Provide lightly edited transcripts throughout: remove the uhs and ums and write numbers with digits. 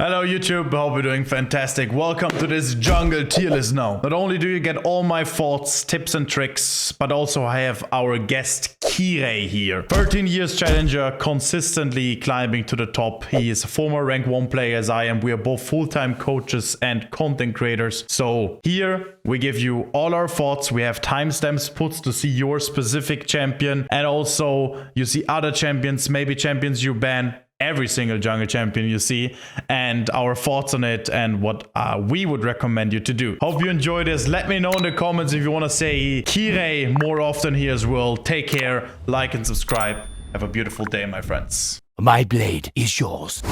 Hello YouTube, hope you're doing fantastic. Welcome to this jungle tier list now. Not only do you get all my thoughts, tips and tricks, but also I have our guest Kirei here. 13 years challenger, consistently climbing to the top. He is a former rank 1 player as I am. We are both full-time coaches and content creators. So here we give you all our thoughts. We have timestamps put to see your specific champion, and also you see other champions, maybe champions you ban. Every single jungle champion you see, and our thoughts on it and what we would recommend you to do. Hope you enjoy this. Let me know in the comments if you want to say Kirei more often here as well. Take care, like and subscribe. Have a beautiful day, my friends. My blade is yours.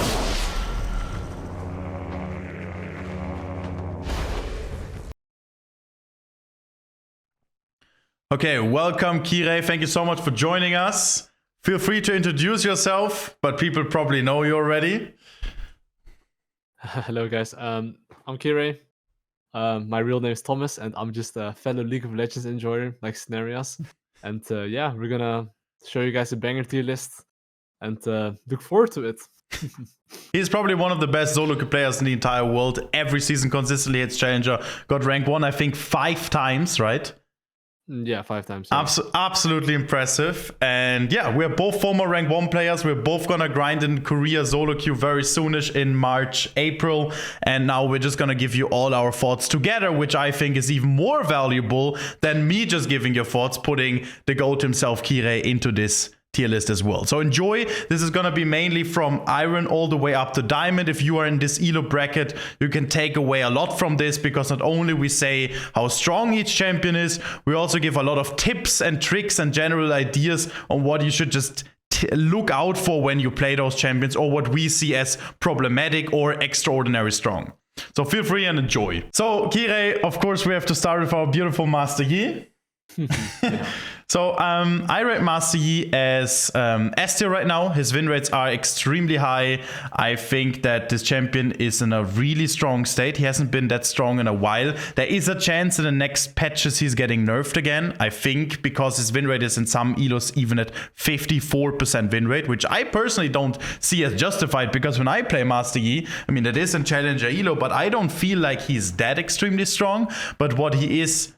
Okay, welcome Kirei. Thank you so much for joining us. Feel free to introduce yourself, but people probably know you already. Hello guys, I'm Kirei. My real name is Thomas, and I'm just a fellow League of Legends enjoyer, like scenarios. And yeah, we're gonna show you guys a banger tier list, and look forward to it. He's probably one of the best solo queue players in the entire world. Every season consistently hits challenger. Got rank 1, I think 5 times, right? Yeah, 5 times. Yeah. Absolutely impressive. And yeah, we're both former rank 1 players. We're both gonna grind in Korea solo queue very soonish in March, April. And now we're just gonna give you all our thoughts together, which I think is even more valuable than me just giving your thoughts, putting the GOAT himself, Kirei, into this tier list as well. So enjoy. This is gonna be mainly from Iron all the way up to Diamond. If you are in this elo bracket, you can take away a lot from this, because not only we say how strong each champion is, we also give a lot of tips and tricks and general ideas on what you should just look out for when you play those champions, or what we see as problematic or extraordinary strong. So feel free and enjoy. So Kirei, of course we have to start with our beautiful Master Yi. Yeah. So I rate Master Yi as S tier right now. His win rates are extremely high. I think that this champion is in a really strong state. He hasn't been that strong in a while. There is a chance in the next patches he's getting nerfed again, I think, because his win rate is in some elos even at 54% win rate, which I personally don't see as justified, because when I play Master Yi, I mean, it is in Challenger elo, but I don't feel like he's that extremely strong. But what he is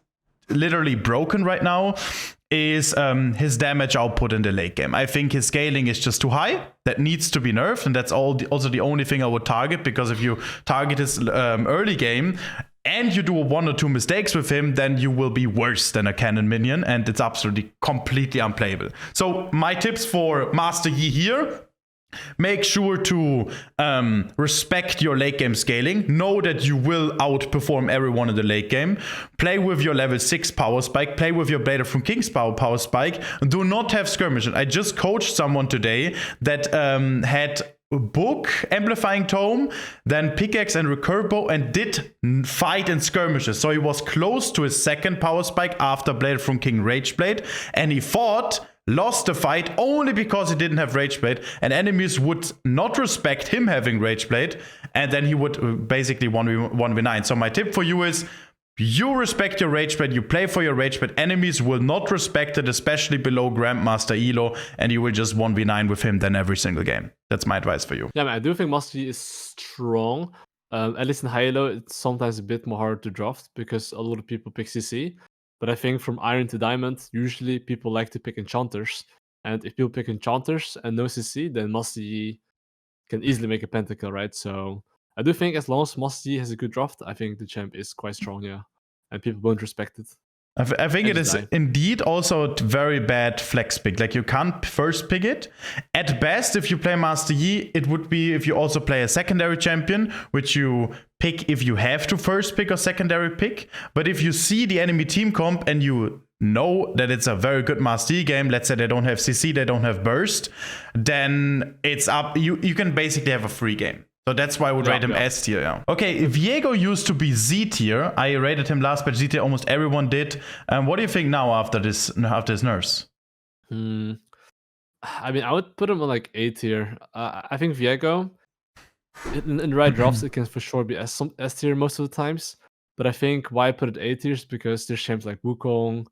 literally broken right now is his damage output in the late game. I think his scaling is just too high. That needs to be nerfed, and that's also the only thing I would target, because if you target his early game and you do 1 or 2 mistakes with him, then you will be worse than a cannon minion, and it's absolutely completely unplayable. So my tips for Master Yi here: make sure to respect your late game scaling. Know that you will outperform everyone in the late game. Play with your level 6 power spike. Play with your Blade from King's power spike. Do not have skirmish. I just coached someone today that had Book, Amplifying Tome, then Pickaxe and Recurve Bow, and did fight in skirmishes. So he was close to his second power spike after Blade from King Rageblade, and he fought, lost the fight only because he didn't have Rageblade, and enemies would not respect him having Rageblade, and then he would basically 1v9. So my tip for you is, you respect your Rageblade, you play for your Rageblade, enemies will not respect it, especially below Grandmaster elo, and you will just 1v9 with him then every single game. That's my advice for you. Yeah, man, I do think Master Yi is strong. At least in high elo, it's sometimes a bit more hard to draft, because a lot of people pick CC. But I think from Iron to Diamond, usually people like to pick Enchanters. And if people pick Enchanters and no CC, then Master Yi can easily make a pentakill, right? So I do think as long as Master Yi has a good draft, I think the champ is quite strong, yeah. And people won't respect it. I think it is indeed also a very bad flex pick. Like, you can't first pick it. At best, if you play Master Yi, it would be if you also play a secondary champion, which you pick if you have to first pick a secondary pick. But if you see the enemy team comp and you know that it's a very good Master Yi game, let's say they don't have CC, they don't have burst, then it's up. You can basically have a free game. So that's why I would rate him S tier. Yeah. Okay, Viego used to be Z tier. I rated him last patch Z tier. Almost everyone did. What do you think now after his nerfs? I mean, I would put him on like A tier. I think Viego, in the right drafts, it can for sure be S tier most of the times. But I think why I put it A tier is because there's champs like Wukong.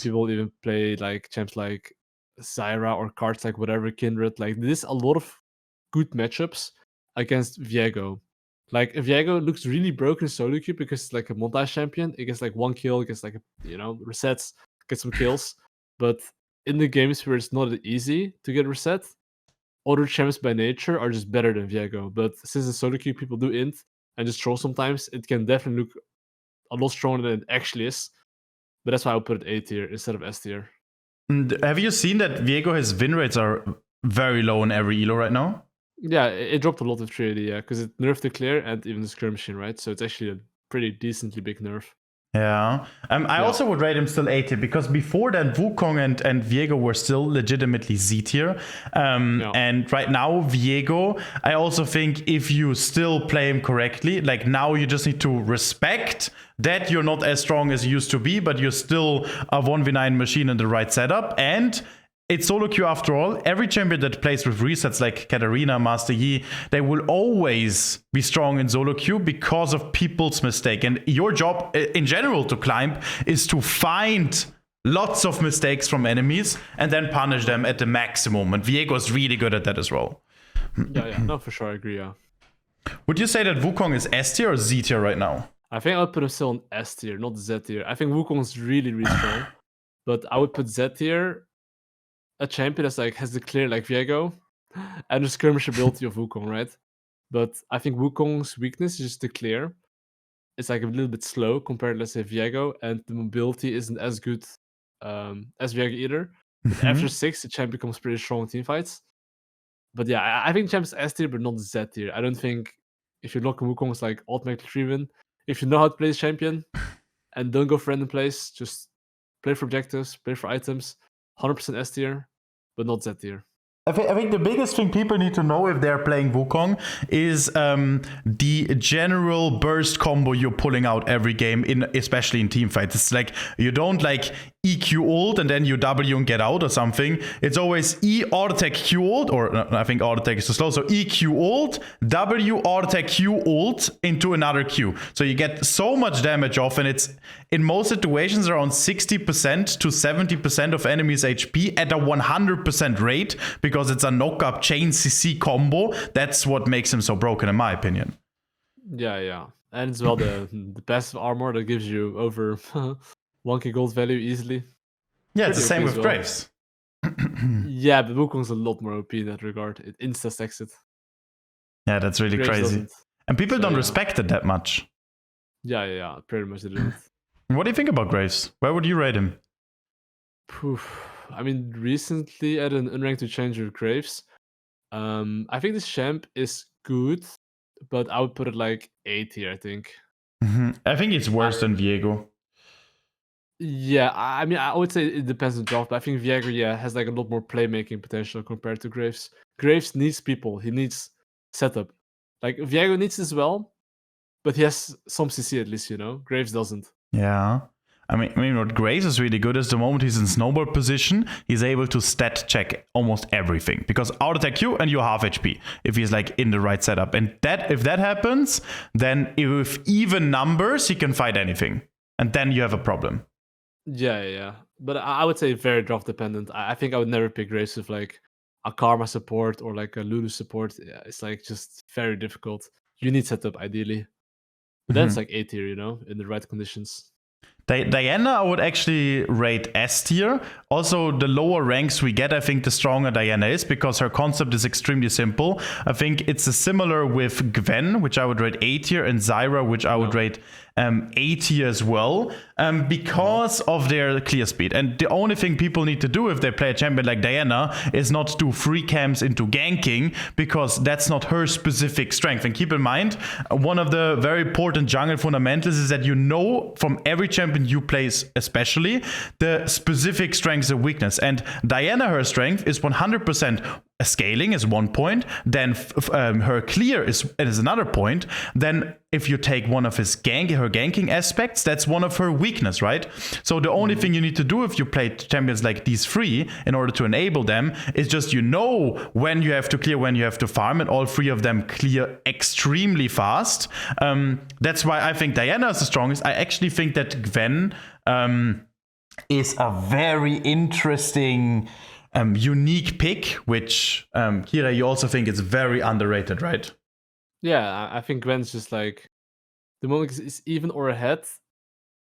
People even play like champs like Zyra or cards like whatever, Kindred. Like, there's a lot of good matchups against Viego. Like Viego looks really broken in solo queue because it's like a montage champion. It gets like 1 kill, it gets like resets, gets some kills. But in the games where it's not easy to get reset, other champs by nature are just better than Viego. But since in solo queue people do int and just troll sometimes, it can definitely look a lot stronger than it actually is. But that's why I would put it A tier instead of S tier. And have you seen that Viego, his win rates are very low in every elo right now? Yeah, it dropped a lot of 380, yeah, because it nerfed the clear and even the skirmishing, right? So it's actually a pretty decently big nerf. Yeah. I also would rate him still A tier because before that, Wukong and Viego were still legitimately Z tier. And right now, Viego, I also think if you still play him correctly, like now you just need to respect that you're not as strong as you used to be, but you're still a 1v9 machine in the right setup. And it's solo queue after all. Every champion that plays with resets like Katarina, Master Yi, they will always be strong in solo queue because of people's mistake. And your job in general to climb is to find lots of mistakes from enemies and then punish them at the maximum. And Viego is really good at that as well. Yeah, no, for sure, I agree, yeah. Would you say that Wukong is S tier or Z tier right now? I think I would put him still on S tier, not Z tier. I think Wukong's really, really strong. But I would put Z tier a champion that's like has the clear like Viego and the skirmish ability of Wukong, right? But I think Wukong's weakness is just the clear. It's like a little bit slow compared to, let's say, Viego, and the mobility isn't as good as Viego either. But after 6, the champ becomes pretty strong in teamfights. But yeah, I think champ's S tier, but not Z tier. I don't think if you lock Wukong's like automatically 3-win, if you know how to play this champion and don't go for random plays, just play for objectives, play for items, 100% S tier, but not Z tier. I think the biggest thing people need to know if they're playing Wukong is the general burst combo you're pulling out every game, especially in teamfights. It's like you don't like EQ ult and then you W and get out or something. It's always E auto attack Q ult, or no, I think auto attack is too slow. So EQ ult, W auto attack Q ult into another Q. So you get so much damage off, and it's in most situations around 60% to 70% of enemies' HP at a 100% rate because it's a knock-up chain CC combo. That's what makes him so broken, in my opinion. Yeah. And as well, the passive armor that gives you over 1k gold value easily. Yeah, it's the same with Graves. Yeah, but Wukong's a lot more OP in that regard. It insta-stacks it. Yeah, that's really Graves crazy. doesn't. And people don't respect it that much. Yeah, pretty much they don't. What do you think about Graves? Where would you rate him? I mean, recently at an unranked to change with Graves, I think this champ is good, but I would put it like A tier, I think. I think it's worse than Viego. Yeah, I mean, I would say it depends on draft, but I think Viego, has like a lot more playmaking potential compared to Graves. Graves needs people. He needs setup. Like, Viego needs as well, but he has some CC at least, Graves doesn't. Yeah. I mean, what Graves is really good is the moment he's in snowball position, he's able to stat check almost everything. Because auto attack you and you're half HP if he's like in the right setup. And if that happens, then with even numbers, he can fight anything. And then you have a problem. Yeah. But I would say very draft dependent. I think I would never pick Graves with like a Karma support or like a Lulu support. Yeah, it's like just very difficult. You need setup ideally. But that's like A tier, in the right conditions. Diana, I would actually rate S tier. Also, the lower ranks we get, I think the stronger Diana is because her concept is extremely simple. I think it's similar with Gwen, which I would rate A tier, and Zyra, which I would rate A tier as well, because of their clear speed. And the only thing people need to do if they play a champion like Diana is not do free camps into ganking, because that's not her specific strength. And keep in mind, one of the very important jungle fundamentals is that from every champion you play, especially the specific strengths and weakness. And Diana, her strength is 100% scaling is 1 point, then her clear is another point. Then if you take one of her ganking aspects, that's one of her weakness, right? So the only thing you need to do if you play champions like these three in order to enable them is just when you have to clear, when you have to farm, and all three of them clear extremely fast. That's why I think Diana is the strongest. I actually think that Gwen is a very interesting unique pick, which Kira, you also think it's very underrated, right? Yeah, I think Gwen's just like the moment it's even or ahead,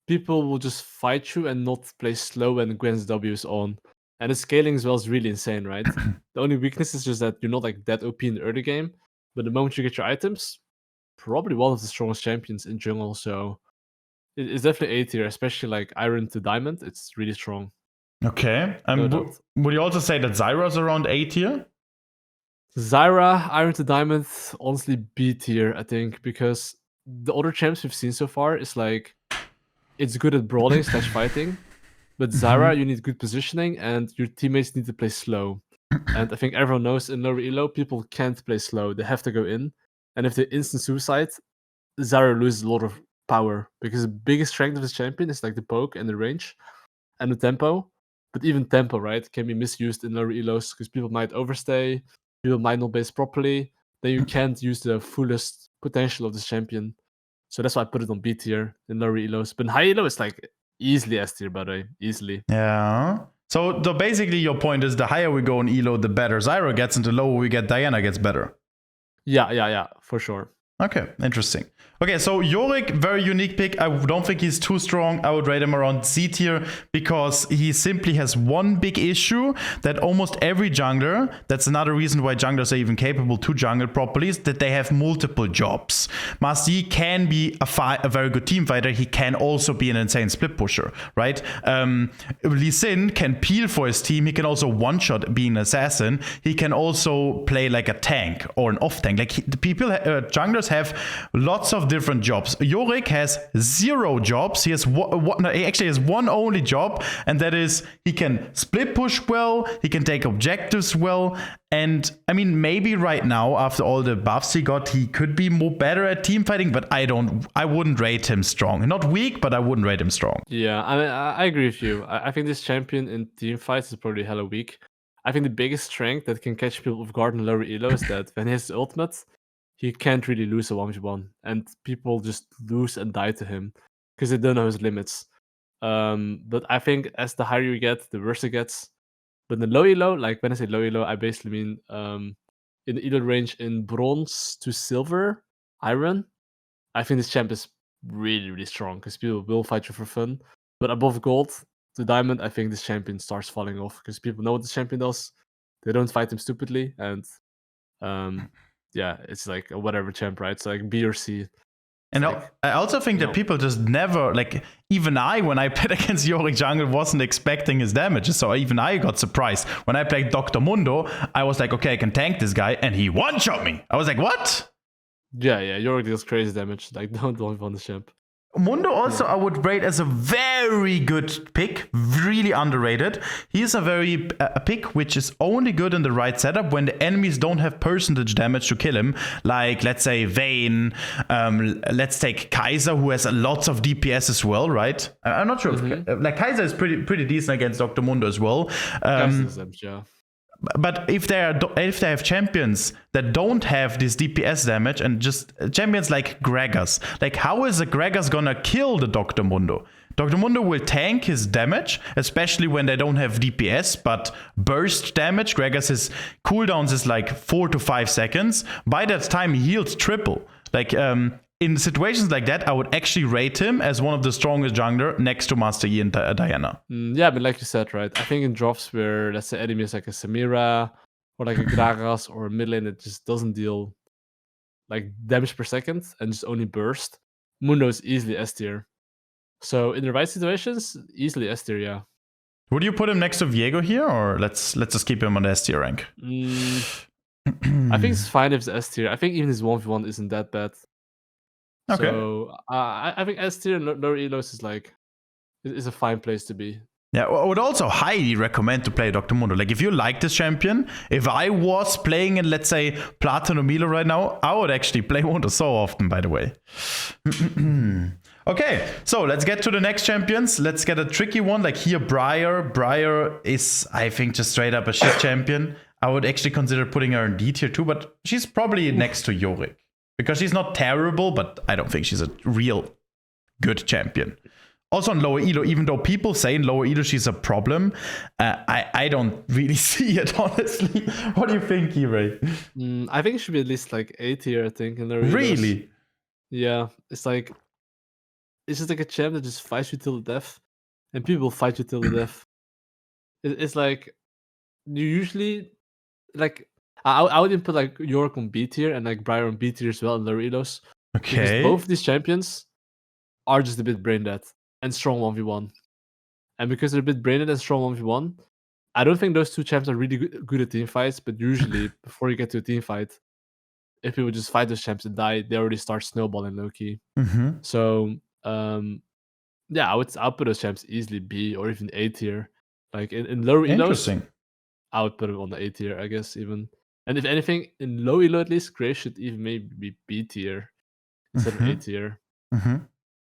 people will just fight you and not play slow when Gwen's W is on. And the scaling as well is really insane, right? The only weakness is just that you're not like that OP in the early game, but the moment you get your items, probably one of the strongest champions in jungle. So it's definitely A tier, especially like Iron to Diamond. It's really strong. Okay. No doubt. Would you also say that Zyra's around A tier? Zyra, Iron to Diamond, honestly B tier, I think, because the other champs we've seen so far is like it's good at brawling / fighting, but Zyra, you need good positioning and your teammates need to play slow. And I think everyone knows in lower elo, people can't play slow. They have to go in. And if they instant suicide, Zyra loses a lot of power because the biggest strength of this champion is like the poke and the range and the tempo. But even tempo, right, can be misused in lower elos because people might overstay, people might not base properly. Then you can't use the fullest potential of this champion. So that's why I put it on B tier in lower elos. But in high elo, it's like easily S tier, by the way. Easily. Yeah. So basically your point is the higher we go in elo, the better Zyra gets, and the lower we get, Diana gets better. Yeah, for sure. Okay, interesting. Okay, so Yorick, very unique pick. I don't think he's too strong. I would rate him around C tier because he simply has one big issue that almost every jungler, that's another reason why junglers are even capable to jungle properly, is that they have multiple jobs. Master Yi can be a very good team fighter. He can also be an insane split pusher, right? Lee Sin can peel for his team. He can also one-shot being an assassin. He can also play like a tank or an off-tank. Like junglers have lots of different jobs. Yorick has 0 jobs. He has he actually has one only job, and that is he can split push well, he can take objectives well, and I mean maybe right now after all the buffs he got, he could be more better at team fighting, but I wouldn't rate him strong. Not weak, but I wouldn't rate him strong. Yeah, I mean, I agree with you. I think this champion in team fights is probably hella weak. I think the biggest strength that can catch people off guard in lower elo is that when he has his ultimate, he can't really lose a 1v1, and people just lose and die to him because they don't know his limits. But I think as the higher you get, the worse it gets. But in the low elo, like when I say low elo, I basically mean in the elo range in bronze to silver, iron. I think this champ is really, really strong because people will fight you for fun. But above gold to diamond, I think this champion starts falling off because people know what this champion does. They don't fight him stupidly, and yeah, it's like a whatever champ, right? So like B or C. And like, I also think that people just never, like, even I, when I played against Yorick jungle, wasn't expecting his damages. So even I got surprised. When I played Dr. Mundo, I was like, okay, I can tank this guy. And he one-shot me. I was like, what? Yeah, Yorick deals crazy damage. Like, don't want the champ. Mundo also I would rate as a very good pick, really underrated. He is a pick which is only good in the right setup when the enemies don't have percentage damage to kill him. Like let's say Vayne, let's take Kaiser who has lots of DPS as well, right? I'm not sure. Like Kaiser is pretty decent against Dr. Mundo as well. Yeah. But if they have champions that don't have this DPS damage and just champions like Gragas, like how is a Gragas gonna kill the Dr. Mundo? Dr. Mundo will tank his damage, especially when they don't have DPS, but burst damage, Gragas' cooldowns is like 4 to 5 seconds. By that time, he heals triple. Like, in situations like that, I would actually rate him as one of the strongest jungler next to Master Yi and Diana. Yeah, but like you said, right? I think in drops where, let's say, enemy is like a Samira or like a Gragas or a mid lane that just doesn't deal like damage per second and just only burst, Mundo is easily S tier. So in the right situations, easily S tier, yeah. Would you put him next to Viego here, or let's just keep him on the S tier rank? I think it's fine if it's S tier. I think even his 1v1 isn't that bad. Okay. So I think S tier and lower elos is a fine place to be. Yeah, I would also highly recommend to play Dr. Mundo. Like, if you like this champion, if I was playing in, let's say, Platinum Elo right now, I would actually play Mundo so often, by the way. Okay, so let's get to the next champions. Let's get a tricky one, like here, Briar. Briar is, I think, just straight up a shit champion. I would actually consider putting her in D tier too, but she's probably next to Yorick. Because she's not terrible, but I don't think she's a real good champion. Also on lower elo, even though people say in lower elo she's a problem, I don't really see it, honestly. What do you think, E-Ray? I think it should be at least like A tier, I think. In the Really? Yeah, it's just like a champ that just fights you till the death, and people will fight you till the death. It's like you usually like I would put like Yorick on B tier and like Briar on B tier as well in lower elos. Okay. Because both these champions are just a bit brain dead and strong 1v1. And because they're a bit brain dead and strong 1v1, I don't think those two champs are really good at team fights, but usually before you get to a team fight, if people just fight those champs and die, they already start snowballing low-key. So yeah, I'll put those champs easily B or even A tier. Like in lower elos, I would put them on the A tier, I guess, even. And if anything, in low elo at least, Grace should even maybe be B tier instead of A tier.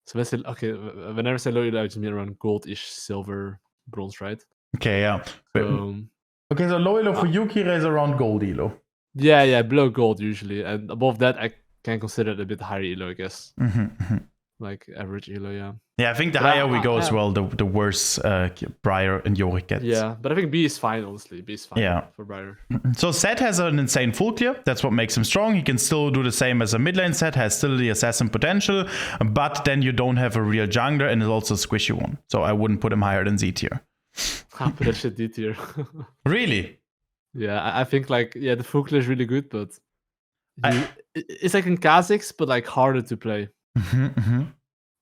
So whenever I say low elo, I just mean around gold-ish, silver, bronze, right? Okay, yeah. So, okay, so low elo for Yuki is around gold elo. Yeah, below gold usually. And above that, I can consider it a bit higher elo, I guess. Like average elo, yeah. Yeah, I think the higher we go as well, the worse Briar and Yorick gets. Yeah, but I think B is fine, honestly. B is fine for Briar. So Zed has an insane full clear. That's what makes him strong. He can still do the same as a mid lane Zed, has still the assassin potential, but then you don't have a real jungler and is also a squishy one. So I wouldn't put him higher than Z tier. I'll put that shit D tier. Really? Yeah, I think like, the full clear is really good, but it's like in Kha'Zix, but like harder to play.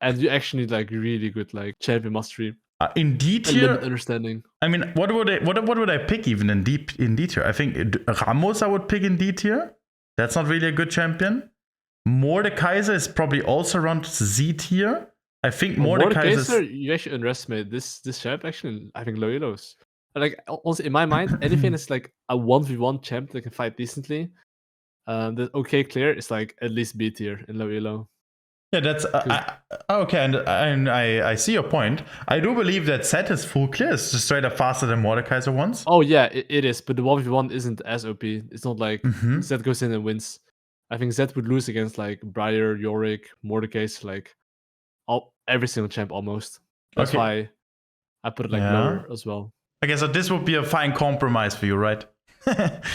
And you actually need like really good like champion mastery. In D tier, understanding. I mean, what would I pick even in D tier? I think Rammus I would pick in D tier. That's not really a good champion. Mordekaiser is probably also around Z tier. I think Mordekaiser. You actually underestimate this champ. Actually, I think low elos. Like also in my mind, anything that's like a 1v1 champ that can fight decently, that okay clear is like at least B tier in low elo. Yeah, that's okay, and I see your point. I do believe that Zed is full clear. It's just straight up faster than Mordekaiser once. Oh yeah, it is. But the 1v1 isn't as OP. It's not like Zed goes in and wins. I think Zed would lose against like Briar, Yorick, Mordekaiser, like every single champ almost. That's why I put it like lower as well. Okay, so this would be a fine compromise for you, right?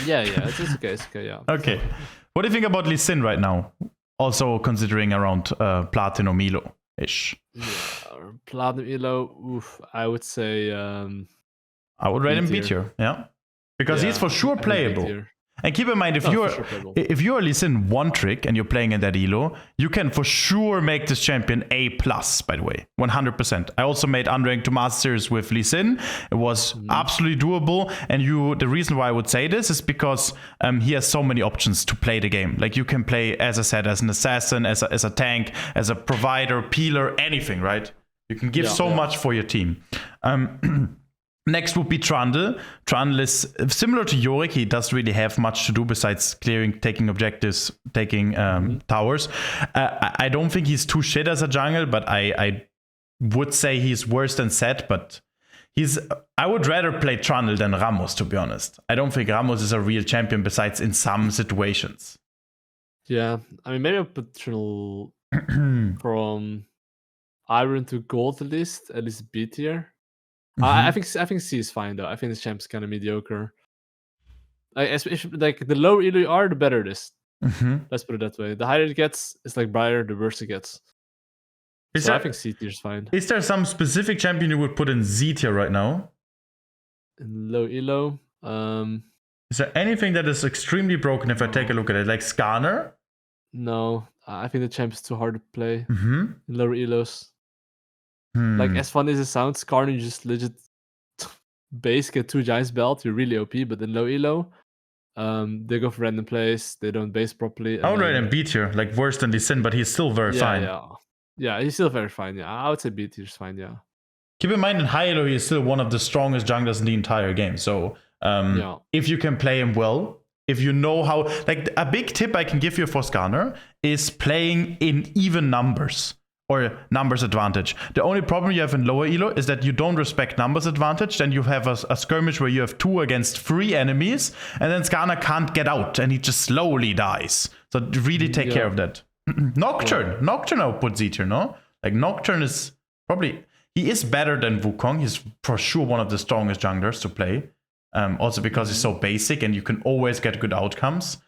yeah, it's okay. It's okay, yeah. Okay. What do you think about Lee Sin right now? Also considering around Platinum Elo-ish. Yeah, Platinum Elo, I would say... I would rate him B tier, yeah. Because he's for sure playable. And keep in mind, if you're Lee Sin one trick and you're playing in that elo, you can for sure make this champion A+, by the way. 100%. I also made Unranked to Masters with Lee Sin. It was absolutely doable. And the reason why I would say this is because he has so many options to play the game. Like you can play, as I said, as an assassin, as a tank, as a provider, peeler, anything, right? You can give so much for your team. Next would be Trundle. Trundle is similar to Yorick. He doesn't really have much to do besides clearing, taking objectives, taking towers. I don't think he's too shit as a jungle, but I would say he's worse than Zed, but I would rather play Trundle than Rammus, to be honest. I don't think Rammus is a real champion besides in some situations. Yeah, I mean, maybe I'll put Trundle from Iron to Gold at least B tier. I think C is fine though. I think this champ's kind of mediocre. Especially like the lower elo you are, the better it is. Let's put it that way. The higher it gets, it's like Briar, the worse it gets. I think C tier is fine. Is there some specific champion you would put in Z tier right now? In low elo, is there anything that is extremely broken if I take a look at it, like Skarner? No, I think the champ is too hard to play in lower elos. Like as fun as it sounds, Skarner, you just legit base get 2 Giants belt, you're really OP, but in low elo, they go for random plays, they don't base properly. I would rate him B tier, like worse than Lee Sin, but he's still very fine. Yeah, he's still very fine. Yeah, I would say B tier is fine. Yeah. Keep in mind in high elo, he is still one of the strongest junglers in the entire game. So if you can play him well, if you know how, like a big tip I can give you for Skarner is playing in even numbers. Or numbers advantage. The only problem you have in lower elo is that you don't respect numbers advantage. Then you have a skirmish where you have 2 against 3 enemies, and then Skarner can't get out, and he just slowly dies. So really take care of that. Nocturne I would put Z tier, no? Like Nocturne is probably he is better than Wukong. He's for sure one of the strongest junglers to play. Also because he's so basic and you can always get good outcomes.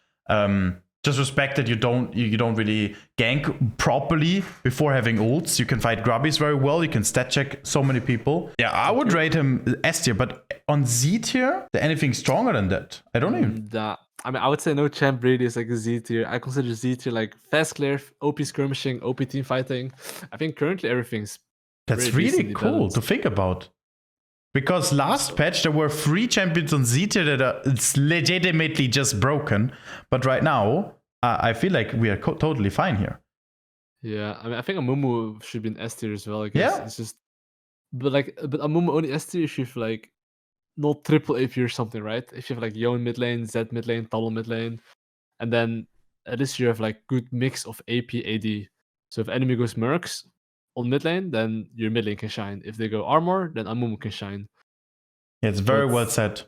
Just respect that you don't really gank properly before having ults. You can fight grubbies very well. You can stat check so many people. Yeah, I would rate him S tier, but on Z tier, is there anything stronger than that? I don't even. I mean, I would say no champ really is like a Z tier. I consider Z tier like fast clear, OP skirmishing, OP team fighting. I think currently everything's That's really cool balanced. to think about. Because last patch there were 3 champions on Z tier that are legitimately just broken, but right now I feel like we are totally fine here. Yeah, I mean, I think Amumu should be in S tier as well. I guess Yeah. it's just, but Amumu only S tier if you have like not triple AP or something, right? If you have like Yon mid lane, Zed mid lane, Talon mid lane, and then at least you have like good mix of AP AD. So if enemy goes Mercs on mid lane, then your mid lane can shine. If they go armor, then Amumu can shine. Yeah, it's very well said.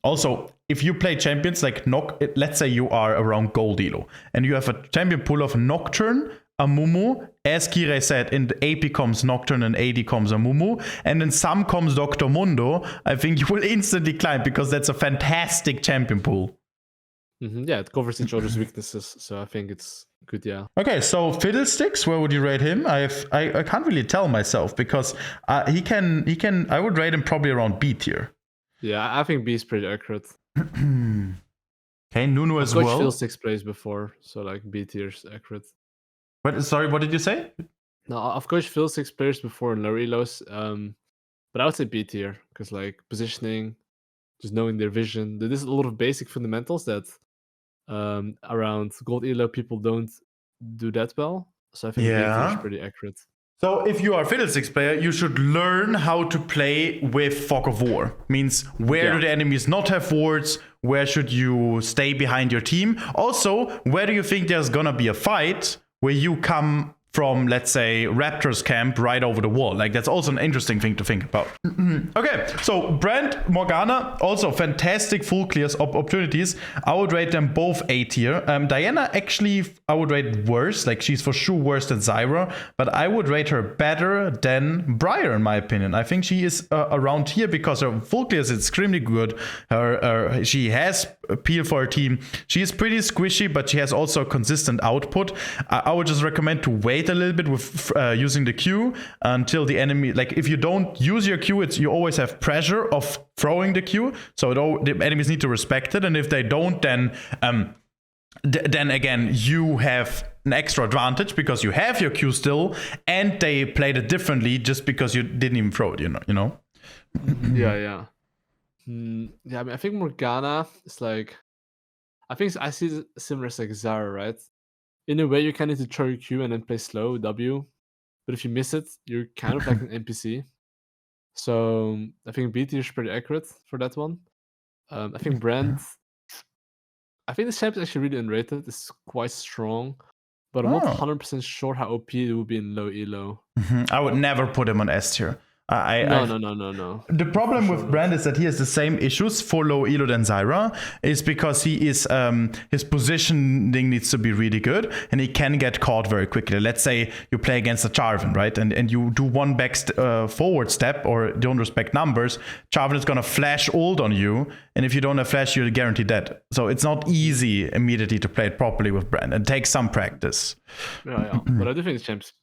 Also, if you play champions like let's say you are around gold elo and you have a champion pool of Nocturne, Amumu, as Kire said, in the AP comes Nocturne and AD comes Amumu, and in some comes Dr. Mundo, I think you will instantly climb because that's a fantastic champion pool. Yeah, it covers each other's weaknesses, so I think it's good. Yeah. Okay, so Fiddlesticks, where would you rate him? I can't really tell myself because he can. I would rate him probably around B tier. Yeah, I think B is pretty accurate. Okay, Nunu as well. Fiddlesticks plays before, so like B tier is accurate. Sorry, what did you say? No, I've coached Fiddlesticks players before in lower elos, but I would say B tier because like positioning, just knowing their vision. There's a lot of basic fundamentals that around gold elo people don't do that well. So I think B tier is pretty accurate. So if you are a Fiddlesticks player, you should learn how to play with Fog of War. Means where do the enemies not have wards? Where should you stay behind your team? Also, where do you think there's gonna be a fight where you come from, let's say, Raptor's camp right over the wall? Like, that's also an interesting thing to think about. Okay, so Brand, Morgana, also fantastic full clears opportunities. I would rate them both A tier. Diana, actually, I would rate worse. Like, she's for sure worse than Zyra, but I would rate her better than Briar, in my opinion. I think she is around here because her full clears is extremely good. She has appeal for her team. She is pretty squishy, but she has also consistent output. I would just recommend to wait a little bit with using the Q until the enemy, like if you don't use your Q, you always have pressure of throwing the Q, so the enemies need to respect it, and if they don't, then again you have an extra advantage because you have your Q still, and they played it differently just because you didn't even throw it, you know. Yeah, I mean, I think Morgana is like, I see it similar as like Zyra, right? In a way, you kind of need to throw your Q and then play slow W, but if you miss it, you're kind of like an NPC. So I think BT is pretty accurate for that one. I think Brand, I think the champ is actually really underrated. It's quite strong, but I'm not 100% sure how OP it will be in low elo. I would never put him on S tier. No. The problem with Brand is that he has the same issues for low elo than Zyra, is because he is his positioning needs to be really good, and he can get caught very quickly. Let's say you play against a Jarvan, right, and you do one forward step or don't respect numbers, Jarvan is gonna flash ult on you, and if you don't have flash, you're guaranteed dead. So it's not easy immediately to play it properly with Brand. It takes some practice. Yeah, but I do think the champ's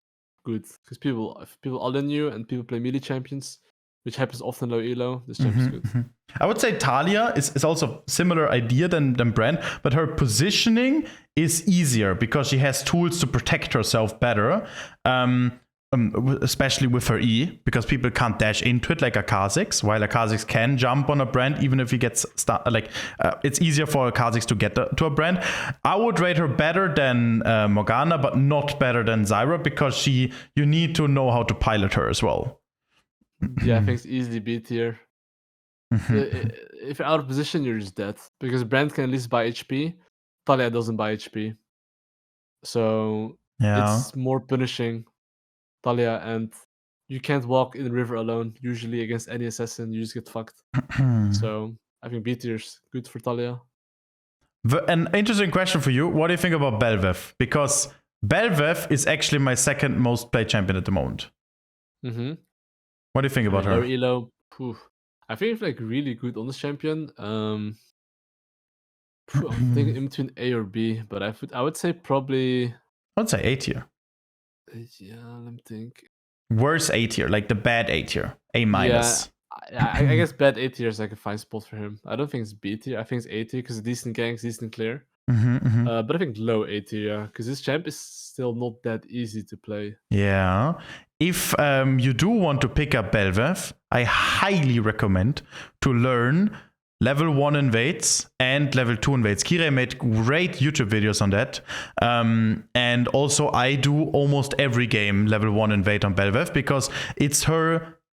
good because if people all in you and people play melee champions, which happens often low elo, this champ is good. I would say Taliyah is also similar idea than Brand, but her positioning is easier because she has tools to protect herself better, especially with her E, because people can't dash into it like a Kha'Zix, while a Kha'Zix can jump on a Brand even if he gets it's easier for a Kha'Zix to get to a Brand. I would rate her better than Morgana, but not better than Zyra, because you need to know how to pilot her as well. Yeah, I think it's easily B tier. If you're out of position, you're just dead, because Brand can at least buy HP. Taliyah doesn't buy HP, so it's more punishing Taliyah, and you can't walk in the river alone. Usually against any assassin, you just get fucked. So I think B tier is good for Taliyah. An interesting question for you. What do you think about Bel'Veth? Because Bel'Veth is actually my second most played champion at the moment. Mm-hmm. What do you think about Low her? elo. I think it's like really good on this champion. I'm thinking in between A or B, but I would say probably I'd say A tier. yeah. Let me think. Worse A tier, like the bad A tier. A Yeah, minus. I guess bad A tier is like a fine spot for him. I don't think it's B tier. I think it's A tier because decent ganks, decent clear. But I think low A tier, because this champ is still not that easy to play. Yeah. If you do want to pick up Bel'Veth, I highly recommend to learn level 1 invades and level 2 invades. Kire made great YouTube videos on that. And also I do almost every game level 1 invade on Bel'Veth because it's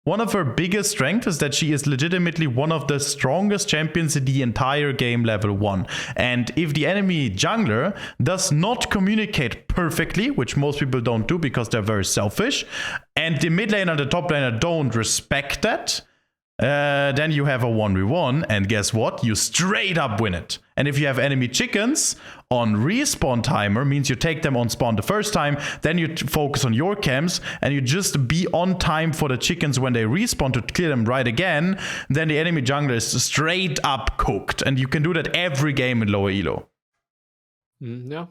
one of her biggest strengths is that she is legitimately one of the strongest champions in the entire game level 1. And if the enemy jungler does not communicate perfectly, which most people don't do because they're very selfish, and the mid laner and the top laner don't respect that, then you have a 1v1, and guess what? You straight up win it. And if you have enemy chickens on respawn timer, means you take them on spawn the first time, then you focus on your camps, and you just be on time for the chickens when they respawn to kill them right again, then the enemy jungler is straight up cooked. And you can do that every game in lower elo. Yeah.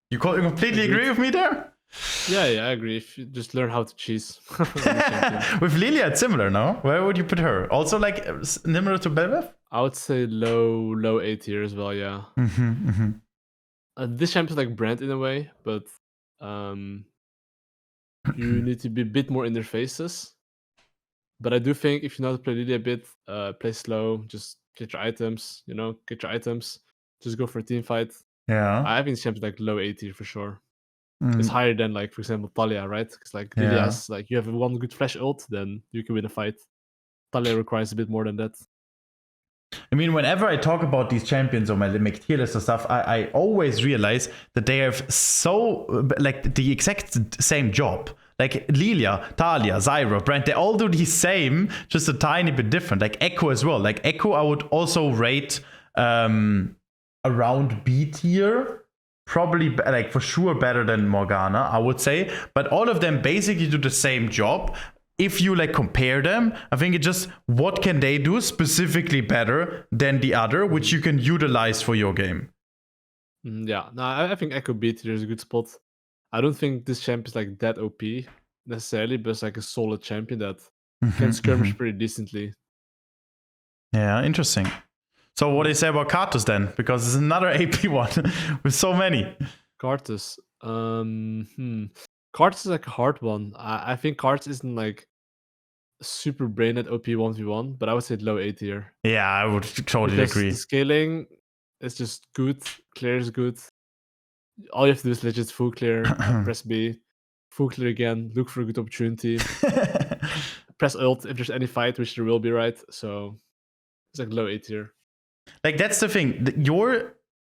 You completely agree with me there? Yeah, I agree. If you just learn how to cheese. With Lillia, it's similar, no? Where would you put her? Also, like, similar to Bel'Veth? I would say low A tier as well, yeah. This champ is like Brand in a way, but you need to be a bit more in their faces. But I do think if you know how to play Lillia a bit, play slow, just get your items, just go for a team fight. Yeah. I think this champ is like low A tier for sure. It's higher than, like, for example, Taliyah, right? Because like Lillia has, like, you have one good flash ult, then you can win a fight. Taliyah requires a bit more than that. I mean, whenever I talk about these champions or make tier list and stuff, I always realize that they have like the exact same job. Like Lillia, Taliyah, Zyra, Brand, they all do the same, just a tiny bit different. Like Ekko as well. Like Ekko, I would also rate around B tier. Probably, like, for sure better than Morgana, I would say. But all of them basically do the same job. If you, like, compare them, I think it's just what can they do specifically better than the other, which you can utilize for your game. Yeah, no, I think Ekko B tier is a good spot. I don't think this champ is like that OP necessarily, but it's like a solid champion that can skirmish pretty decently. Yeah, interesting. So what do you say about Karthus then? Because it's another AP one with so many. Karthus. Karthus is like a hard one. I think Karthus isn't like super brain at OP 1v1, but I would say low A tier. Yeah, I would totally Because agree. the scaling is just good. Clear is good. All you have to do is legit full clear, press B, full clear again, look for a good opportunity, press ult if there's any fight, which there will be, right? So it's like low A tier. Like, that's the thing.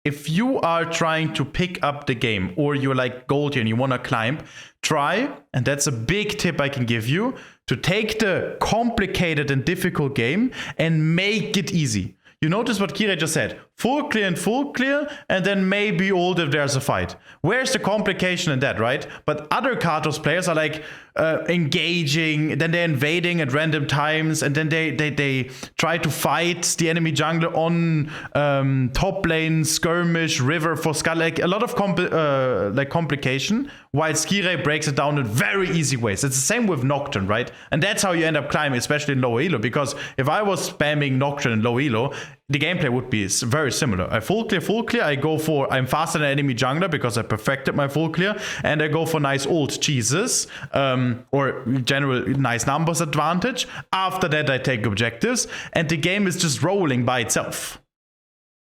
If you are trying to pick up the game, or you're like gold here and you want to climb, try, and that's a big tip I can give you, to take the complicated and difficult game and make it easy. You notice what Kira just said. Full clear, and then maybe ult if there's a fight. Where's the complication in that, right? But other Karthus players are like engaging, then they're invading at random times, and then they try to fight the enemy jungler on top lane, skirmish, river for skull. Like, a lot of complication, while Skirei breaks it down in very easy ways. It's the same with Nocturne, right? And that's how you end up climbing, especially in low elo, because if I was spamming Nocturne in low elo, the gameplay would be very similar. I full clear, I'm faster than enemy jungler because I perfected my full clear, and I go for nice ult cheeses, or general nice numbers advantage. After that, I take objectives, and the game is just rolling by itself.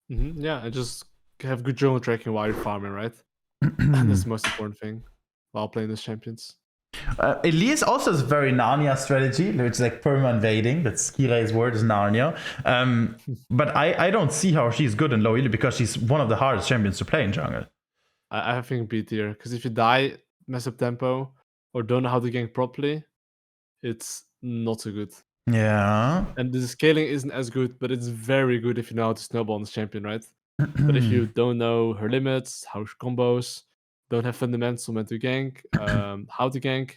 Yeah, and just have good jungle tracking while you're farming, right? That's the most important thing while playing these champions. Elise also has a very Narnia strategy, which is like perma invading. That's Kirei's word, is Narnia. But I don't see how she's good in low elo, because she's one of the hardest champions to play in jungle. I think B tier, because if you die, mess up tempo, or don't know how to gank properly, it's not so good. Yeah. And the scaling isn't as good, but it's very good if you know how to snowball on this champion, right? But if you don't know her limits, how she combos, don't have fundamentals when to gank, how to gank,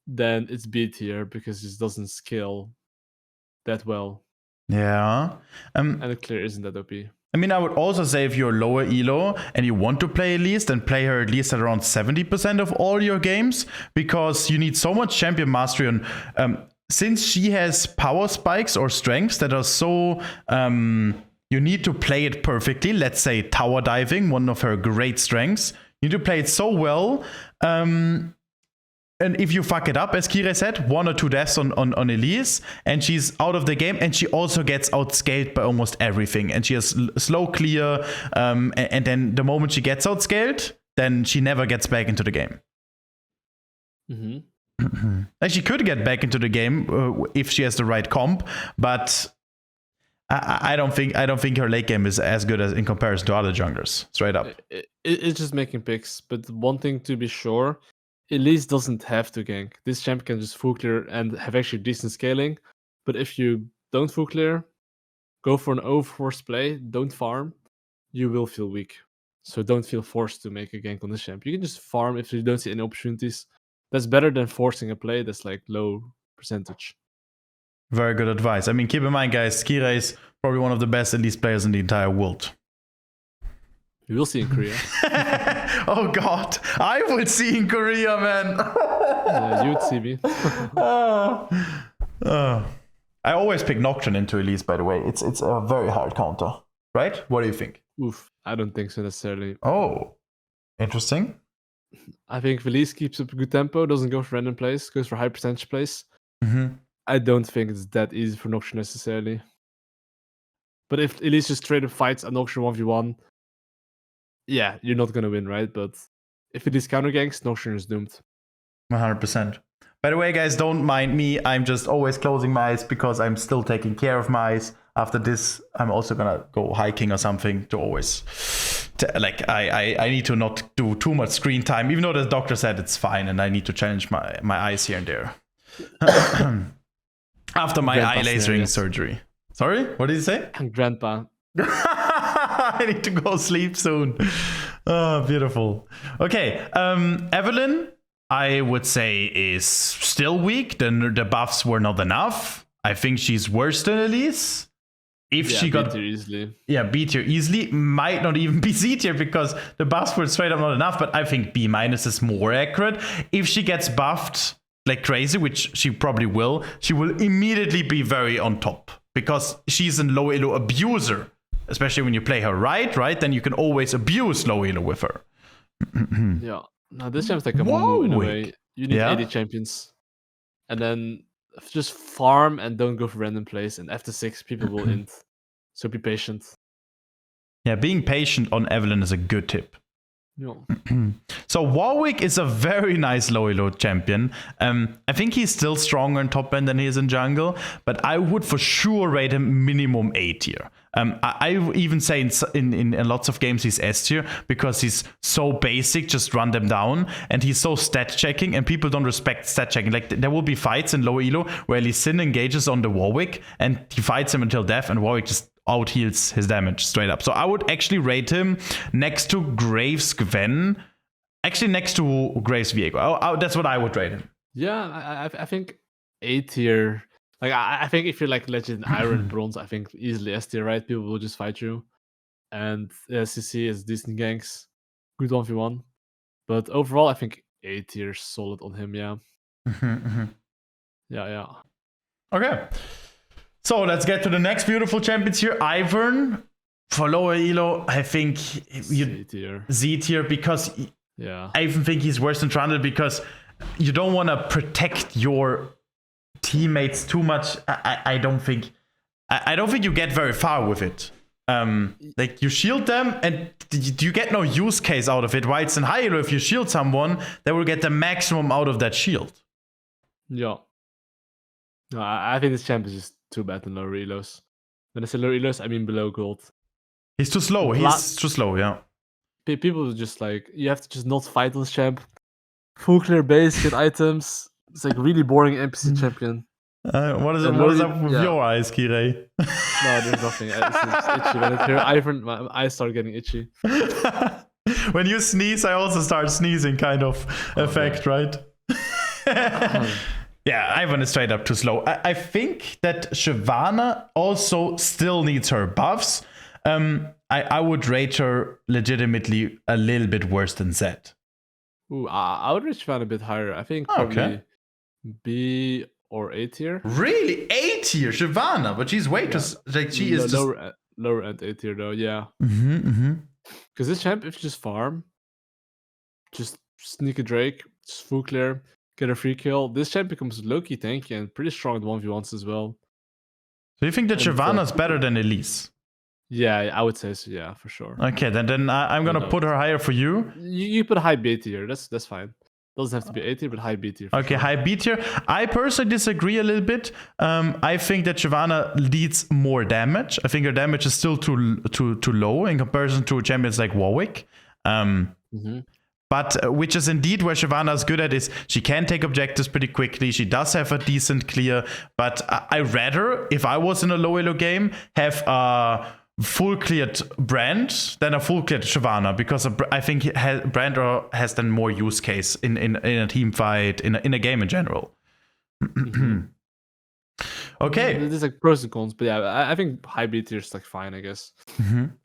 then it's B tier because it doesn't scale that well. Yeah. And the clear isn't that OP. I mean, I would also say if you're lower elo and you want to play Elise, then play her at least at around 70% of all your games, because you need so much champion mastery on. Since she has power spikes or strengths that are so, you need to play it perfectly. Let's say tower diving, one of her great strengths. You need to play it so well. And if you fuck it up, as Kira said, 1 or 2 deaths on Elise, and she's out of the game, and she also gets outscaled by almost everything. And she has slow clear, and then the moment she gets outscaled, then she never gets back into the game. Mm-hmm. And she could get back into the game if she has the right comp, but I don't think her late game is as good as in comparison to other junglers. Straight up, it's just making picks. But one thing to be sure, Elise doesn't have to gank. This champ can just full clear and have actually decent scaling. But if you don't full clear, go for an overforced play, don't farm, you will feel weak. So don't feel forced to make a gank on this champ. You can just farm if you don't see any opportunities. That's better than forcing a play that's like low percentage. Very good advice. I mean, keep in mind, guys, Kira is probably one of the best Elise players in the entire world. We will see in Korea. Oh God, I would see in Korea, man. Yeah, you would see me. I always pick Nocturne into Elise, by the way. It's a very hard counter, right? What do you think? Oof, I don't think so necessarily. Oh, interesting. I think if Elise keeps up a good tempo, doesn't go for random plays, goes for high percentage plays. Mm-hmm. I don't think it's that easy for Nocturne necessarily. But if Elise just straight up fights a Nocturne 1v1, yeah, you're not gonna win, right? But if it is counter ganks, Nocturne is doomed. 100%. By the way, guys, don't mind me. I'm just always closing my eyes because I'm still taking care of my eyes. After this, I'm also gonna go hiking or something to always... I need to not do too much screen time, even though the doctor said it's fine and I need to challenge my eyes here and there. After my eye lasering surgery. Sorry? What did you say? Grandpa. I need to go sleep soon. Oh, beautiful. Okay, Evelynn, I would say, is still weak. The buffs were not enough. I think she's worse than Elise. If she got B tier easily. Yeah, B tier easily. Might not even be C tier because the buffs were straight up not enough, but I think B minus is more accurate. If she gets buffed like crazy, which she probably will, she will immediately be very on top because she's a low elo abuser. Especially when you play her right? Then you can always abuse low elo with her. Yeah. Now this champ's like a Amumu in a way. You need 80 champions. And then just farm and don't go for random plays. And after 6, people will int. So be patient. Yeah, being patient on Evelynn is a good tip. Yeah. So Warwick is a very nice low elo champion. I think he's still stronger in top lane than he is in jungle, but I would for sure rate him minimum A tier. I even say in lots of games he's S tier because he's so basic, just run them down, and he's so stat checking, and people don't respect stat checking. Like there will be fights in low elo where Lee Sin engages on the Warwick and he fights him until death, and Warwick just out heals his damage straight up. So I would actually rate him next to Graves Gwen. Actually, next to Graves Viego. That's what I would rate him. Yeah, I think A tier. Like I think if you're like legend Iron Bronze, I think easily S tier, right? People will just fight you. And CC is decent ganks, good 1v1. But overall, I think A tier is solid on him. Yeah. Yeah. Okay. So let's get to the next beautiful champions here. Ivern for lower elo, I think Z tier because yeah, I even think he's worse than Trundle because you don't want to protect your teammates too much. I don't think you get very far with it. Like you shield them and you get no use case out of it. While it's in high elo, if you shield someone, they will get the maximum out of that shield. Yeah. No, I think this champ is just too bad in low relos. When I say low relos, I mean below gold. He's too slow. He's too slow, yeah. People just like, you have to just not fight this champ. Full clear base, get items. It's like really boring NPC champion. What is up with your eyes, Kirei? No, there's nothing. It's itchy. When I hear Ivern, my eyes start getting itchy. When you sneeze, I also start sneezing kind of effect, right? Yeah, Ivern is straight up too slow. I think that Shyvana also still needs her buffs. I would rate her legitimately a little bit worse than Zed. Ooh, I would rate Shyvana a bit higher. I think probably B or A tier. Really? A tier, Shyvana, but she's way too like she is lower end A tier though, yeah. Because this champ, if you just farm, just sneak a Drake, just full clear, get a free kill, this champ becomes low-key tanky and pretty strong at 1v1s as well. So you think that Shyvana's better than Elise? Yeah, I would say so, yeah, for sure. Okay, then I'm gonna put her higher for you. You put a high B tier, that's fine. Doesn't have to be A tier, but high B tier. Okay, sure. High B tier. I personally disagree a little bit. I think that Shyvana leads more damage. I think her damage is still too low in comparison to champions like Warwick. But which is indeed where Shyvana is good at is she can take objectives pretty quickly. She does have a decent clear. But I rather, if I was in a low elo game, have a full cleared Brand than a full cleared Shyvana, because I think Brand has then more use case in a team fight, in a game in general. Okay. There's like pros and cons, but yeah, I think high B tier is like fine, I guess.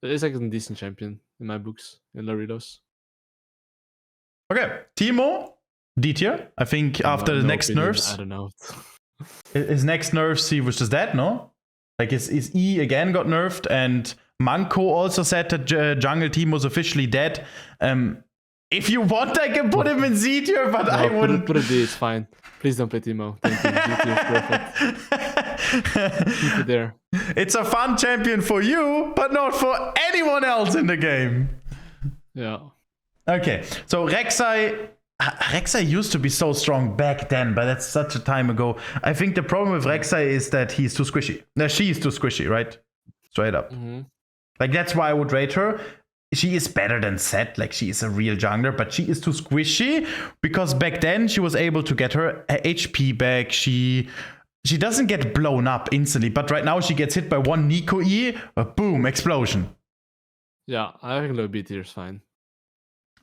It's like a decent champion in my books in Doritos. Okay, Teemo, D tier. I think after the next nerfs. I don't know. His next nerfs, he was just that, no? Like his E again got nerfed, and Manko also said that Jungle Teemo's officially dead. If you want, I can put him in Z tier, but I wouldn't. Put a D, it's fine. Please don't play Teemo. Thank you. D tier is perfect. Keep it there. It's a fun champion for you, but not for anyone else in the game. Yeah. Okay, so Rek'Sai used to be so strong back then, but that's such a time ago. I think the problem with Rek'Sai is that he's too squishy. No, she is too squishy, right? Straight up. Like, that's why I would rate her. She is better than Zed, like she is a real jungler, but she is too squishy because back then she was able to get her HP back. She doesn't get blown up instantly, but right now she gets hit by one Nico E, boom, explosion. Yeah, I think low B tier is fine.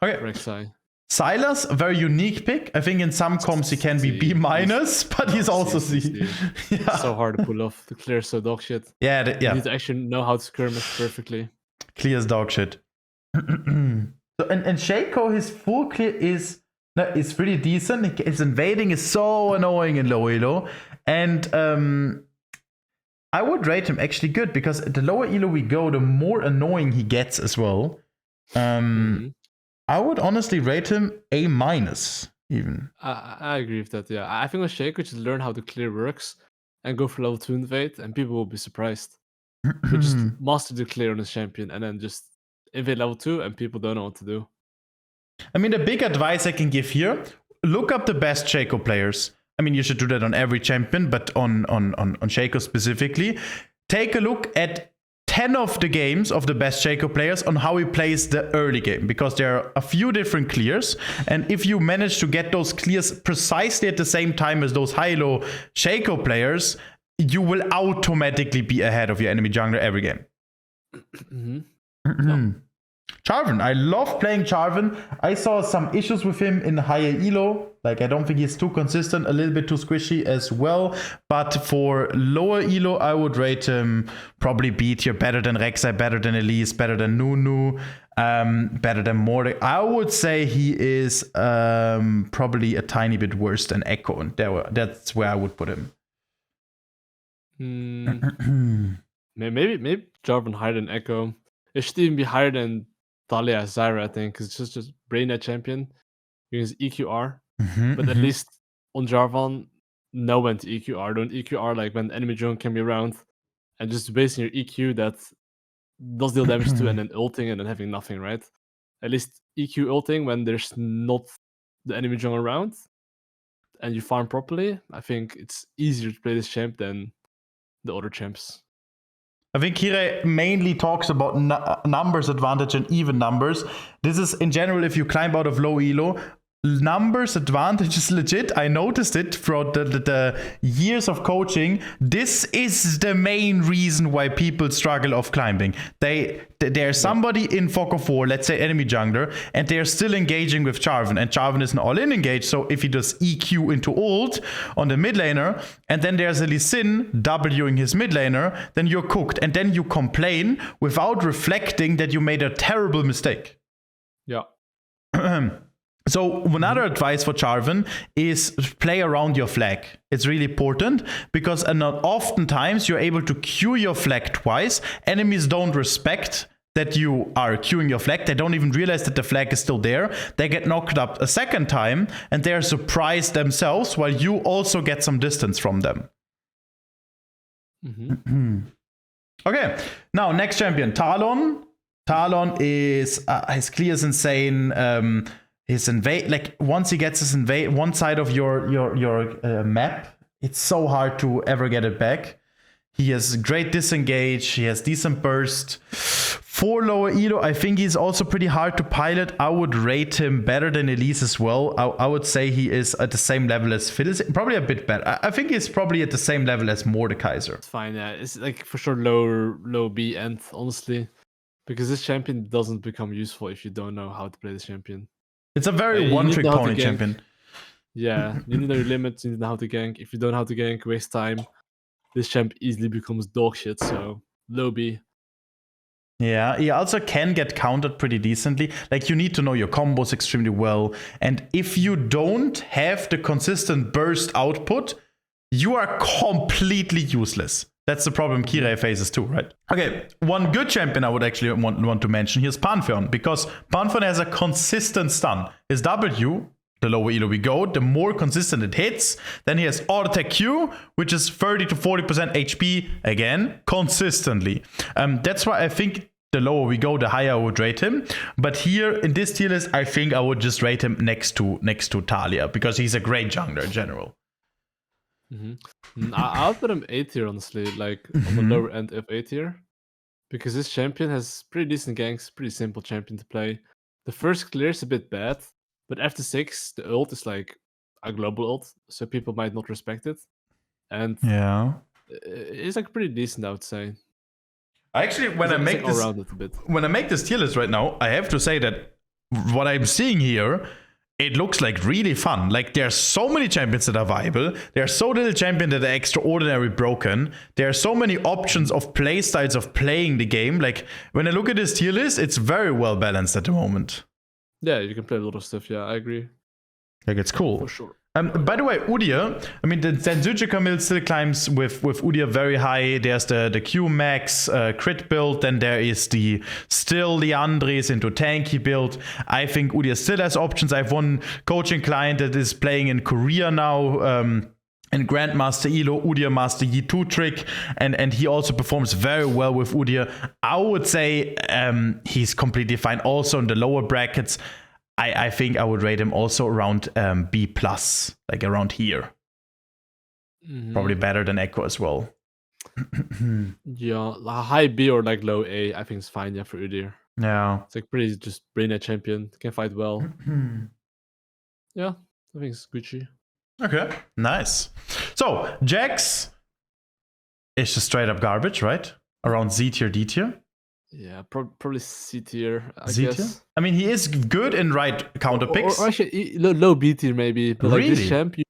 Okay. Rek'Sai. Sylas, a very unique pick. I think in some comps he can be B-, but he's also C. Yeah. So hard to pull off. The clear so dog shit. Yeah. You need to actually know how to skirmish perfectly. Clear as dog shit. So, and Shaco, his full clear is pretty decent. His invading is so annoying in low elo. And I would rate him actually good, because the lower elo we go, the more annoying he gets as well. I would honestly rate him A- even. I agree with that, yeah. I think with Shaco, just learn how the clear works and go for level 2 invade, and people will be surprised. But just master the clear on his champion and then just invade level 2 and people don't know what to do. I mean, the big advice I can give here, look up the best Shaco players. I mean, you should do that on every champion, but on Shaco specifically. Take a look at 10 of the games of the best Shaco players on how he plays the early game, because there are a few different clears, and if you manage to get those clears precisely at the same time as those high-low Shaco players, you will automatically be ahead of your enemy jungler every game. Jarvan, I love playing Jarvan. I saw some issues with him in higher elo. Like, I don't think he's too consistent, a little bit too squishy as well. But for lower elo, I would rate him probably B tier, better than Rek'Sai, better than Elise, better than Nunu, better than Mordekaiser. I would say he is probably a tiny bit worse than Ekko, and that's where I would put him. Maybe Jarvan higher than Ekko. It should even be higher than Taliyah, Zyra, I think, because it's just brain that champion. You use EQR, but at least on Jarvan, know when to EQR. Don't EQR like when enemy drone can be around, and just basing your EQ that does deal damage to, and then ulting and then having nothing, right? At least EQ ulting when there's not the enemy drone around, and you farm properly. I think it's easier to play this champ than the other champs. I think Kira mainly talks about numbers advantage and even numbers. This is in general, if you climb out of low elo, numbers advantage is legit. I noticed it throughout the years of coaching. This is the main reason why people struggle off climbing. There's somebody in Fog of War, let's say enemy jungler, and they're still engaging with Jarvan, and Jarvan is an all-in engage, so if he does EQ into ult on the mid laner, and then there's a Lee Sin Wing his mid laner, then you're cooked, and then you complain without reflecting that you made a terrible mistake. Yeah. So another advice for Jarvan is play around your flag. It's really important because oftentimes you're able to queue your flag twice. Enemies don't respect that you are queuing your flag. They don't even realize that the flag is still there. They get knocked up a second time and they're surprised themselves while you also get some distance from them. Okay, now next champion, Talon. Talon is his clear is insane. His invade, like once he gets his invade one side of your map, it's so hard to ever get it back. He has great disengage, he has decent burst. For lower elo, I think he's also pretty hard to pilot. I would rate him better than Elise as well. I would say he is at the same level as Fiddlesticks, probably a bit better. I think he's probably at the same level as Mordekaiser. It's fine, yeah. It's like for sure low B end, honestly. Because this champion doesn't become useful if you don't know how to play this champion. It's a very one-trick pony champion. Yeah, you need to know your limits, you need to know how to gank. If you don't know how to gank, waste time. This champ easily becomes dog shit, so low B. Yeah, he also can get countered pretty decently. Like, you need to know your combos extremely well. And if you don't have the consistent burst output, you are completely useless. That's the problem Kirei faces too, right? Okay, one good champion I would actually want to mention here is Pantheon, because Pantheon has a consistent stun. His W, the lower elo we go, the more consistent it hits. Then he has auto attack Q, which is 30 to 40% HP, again, consistently. That's why I think the lower we go, the higher I would rate him. But here in this tier list, I think I would just rate him next to Taliyah, because he's a great jungler in general. I'll put him A tier, honestly, like on the lower end of A tier, because this champion has pretty decent ganks, pretty simple champion to play. The first clear is a bit bad, but after 6, the ult is like a global ult, so people might not respect it. And yeah, it's like pretty decent, I would say. Actually, when I make this tier list right now, I have to say that what I'm seeing here, it looks like really fun. Like, there are so many champions that are viable. There are so little champions that are extraordinarily broken. There are so many options of play styles of playing the game. Like, when I look at this tier list, it's very well balanced at the moment. Yeah, you can play a lot of stuff. Yeah, I agree. Like, it's cool. For sure. By the way, Udyr, I mean, the Zenzuchi Camille still climbs with Udyr very high. There's the Q max crit build. Then there is the Andres into tanky build. I think Udyr still has options. I have one coaching client that is playing in Korea now. And Grandmaster Elo, Udyr Master Yi 2 trick, and he also performs very well with Udyr. I would say he's completely fine. Also in the lower brackets, I think I would rate him also around B+, like around here. Probably better than Ekko as well. Yeah, high B or like low A, I think it's fine, yeah, for Udyr. Yeah. It's like pretty just brain a champion, can fight well. Yeah, I think it's Gucci. Okay, nice. So, Jax is just straight up garbage, right? Around Z tier, D tier? Yeah, probably C tier, I Z guess. tier? I mean, he is good in right counter picks. Or actually, low B tier maybe. But like this champ, you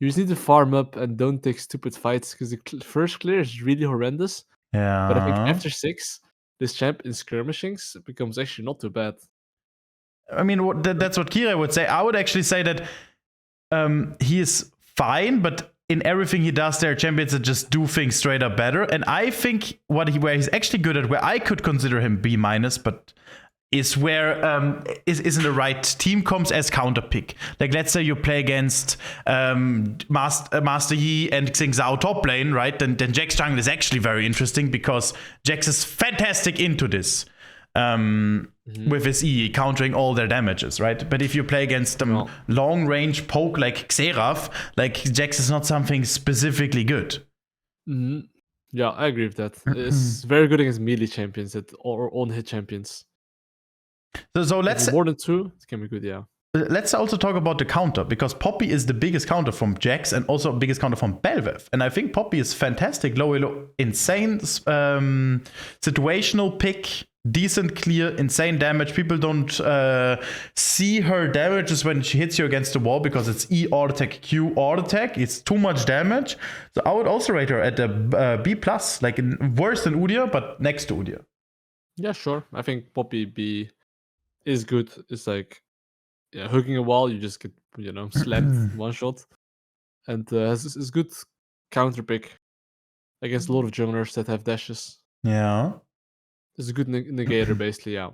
just need to farm up and don't take stupid fights, because the first clear is really horrendous. Yeah. But I think after 6, this champ in skirmishings becomes actually not too bad. I mean, that's what Kirei would say. I would actually say that he is fine, but in everything he does, there are champions that just do things straight up better. And I think where he's actually good at, where I could consider him B-, but is where is in the right team comps as counter pick. Like, let's say you play against Master Yi and Xin Zhao top lane, right? Then Jax jungle is actually very interesting, because Jax is fantastic into this. With his E, countering all their damages, right? But if you play against them long-range poke like Xerath, like, Jax is not something specifically good. Yeah, I agree with that. It's very good against melee champions or on-hit champions. So let's say, more than 2, it can be good, yeah. let's also talk about the counter, because Poppy is the biggest counter from Jax and also biggest counter from Bel'Veth. And I think Poppy is fantastic, low elo, insane situational pick, decent clear, insane damage. People don't see her damages when she hits you against the wall because it's E auto attack, Q auto attack. It's too much damage. So I would also rate her at a B+, like worse than Udyr, but next to Udyr. Yeah, sure. I think Poppy B is good. It's like hooking a wall, you just get slammed one shot, and is good counter pick against a lot of junglers that have dashes. Yeah. It's a good negator, basically, yeah.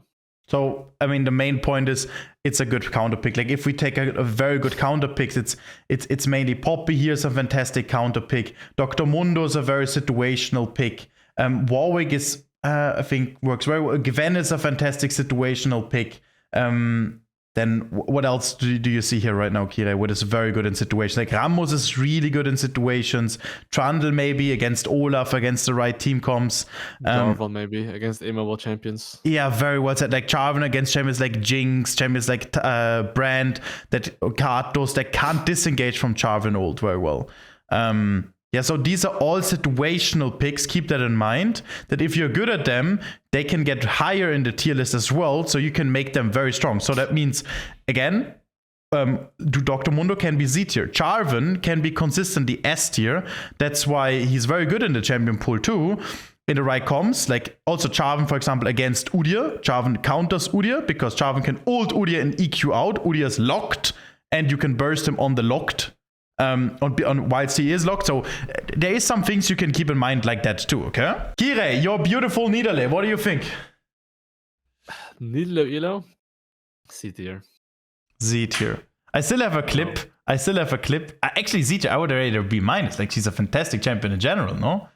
So, I mean, the main point is it's a good counter pick. Like, if we take a very good counter picks, it's mainly Poppy here is a fantastic counter pick. Dr. Mundo is a very situational pick. Warwick is, I think, works very well. Gwen is a fantastic situational pick. Then what else do you see here right now, Kira? What is very good in situations? Like Rammus is really good in situations. Trundle maybe against Olaf, against the right team comps. Jarvan maybe against immobile champions. Yeah, very well said. Like Jarvan against champions like Jinx, champions like Brand, that Karthus that can't disengage from Jarvan ult very well. Yeah, so these are all situational picks. Keep that in mind, that if you're good at them, they can get higher in the tier list as well, so you can make them very strong. So that means, again, Dr. Mundo can be Z tier. Jarvan can be consistently S tier. That's why he's very good in the champion pool too, in the right comms. Like also Jarvan, for example, against Udyr. Jarvan counters Udyr, because Jarvan can ult Udyr and EQ out. Udyr is locked, and you can burst him on the locked. On whilst he is locked. So there is some things you can keep in mind like that too, okay? Kire, your beautiful Nidalee, what do you think? Nidalee elo? C tier. Z tier. I still have a clip. Actually, Z tier, I would rate her B-. Like, she's a fantastic champion in general, no?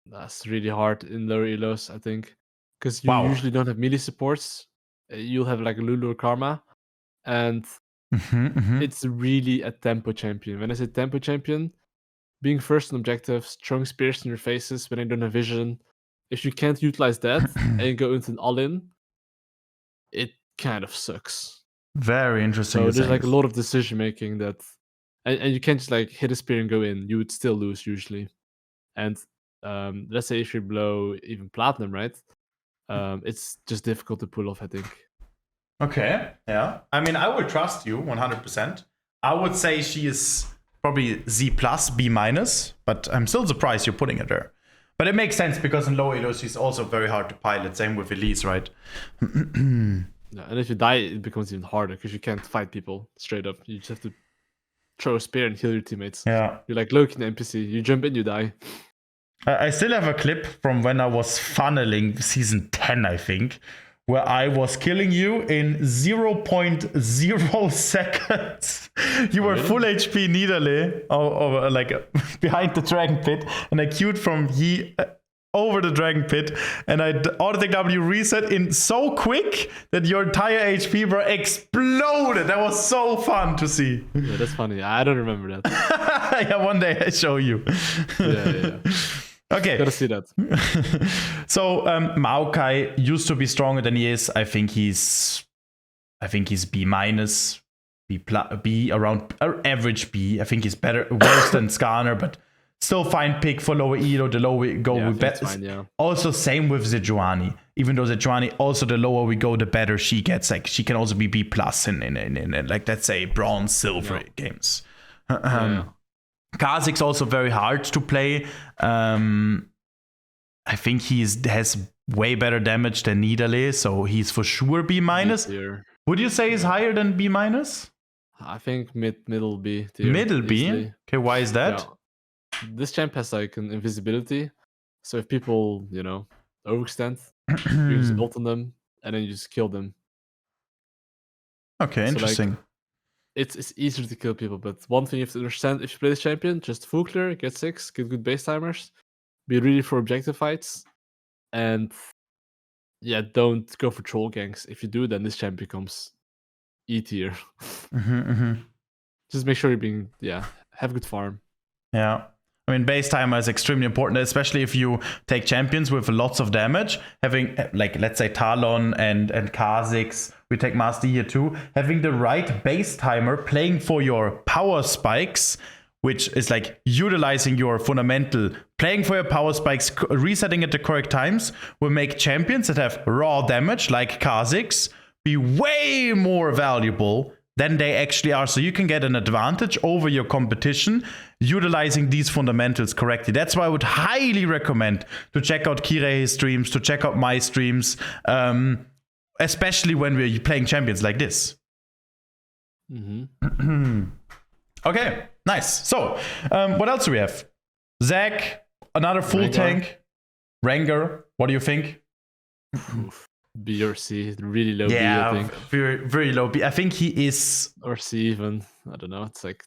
That's really hard in lower elos, I think. Because you usually don't have melee supports. You'll have like Lulu or Karma. And it's really a tempo champion. When I say tempo champion, being first on objectives, throwing spears in your faces when I don't have vision. If you can't utilize that and go into an all-in, it kind of sucks. Very interesting. So there's like a lot of decision making that, and you can't just like hit a spear and go in. You would still lose usually. And let's say if you blow even platinum, right? It's just difficult to pull off, I think. Okay, yeah. I mean, I will trust you 100%. I would say she is probably Z+, B-, but I'm still surprised you're putting it there. But it makes sense, because in low elo, she's also very hard to pilot. Same with Elise, right? Yeah, and if you die, it becomes even harder, because you can't fight people straight up. You just have to throw a spear and heal your teammates. Yeah. You're like Loki in the NPC. You jump in, you die. I still have a clip from when I was funneling season 10, I think, where I was killing you in 0.0 seconds. You were full HP Nidalee, or like behind the dragon pit, and I queued from Yi over the dragon pit, and I auto W reset in so quick that your entire HP bro exploded. That was so fun to see. Yeah, that's funny. I don't remember that. Yeah, one day I show you. Yeah. Okay. Gotta see that. So Maokai used to be stronger than he is. I think he's B-, B around average B. I think he's worse than Skarner, but still fine pick for lower elo. The lower we go, we bet. Yeah. Also same with Sejuani. Even though Sejuani, also the lower we go, the better she gets. Like, she can also be B+ in like, let's say bronze, silver games. Kha'Zix also very hard to play. I think he has way better damage than Nidalee, so he's for sure B-. Would you say he's higher than B-? I think middle B tier. Middle B? Easily. Okay, why is that? Yeah. This champ has like an invisibility, so if people, overextend, you just ult on them, and then you just kill them. Okay, interesting. Like, it's easier to kill people, but one thing you have to understand, if you play this champion, just full clear, get 6, get good base timers, be ready for objective fights, and don't go for troll ganks. If you do, then this champ becomes E tier. Just make sure you're have good farm. Yeah. I mean, base timer is extremely important, especially if you take champions with lots of damage. Having, like, let's say Talon and Kha'Zix we take Master here too, having the right base timer, playing for your power spikes, which is like utilizing your fundamental, playing for your power spikes, resetting at the correct times, will make champions that have raw damage, like Kha'Zix, be way more valuable than they actually are. So you can get an advantage over your competition utilizing these fundamentals correctly. That's why I would highly recommend to check out Kirei's streams, to check out my streams, especially when we're playing champions like this. Okay, nice. So, what else do we have? Zac, another full tank. Rengar, what do you think? B or C, really low B, I think. Very, very low B. I think he is... Or C even. I don't know. It's like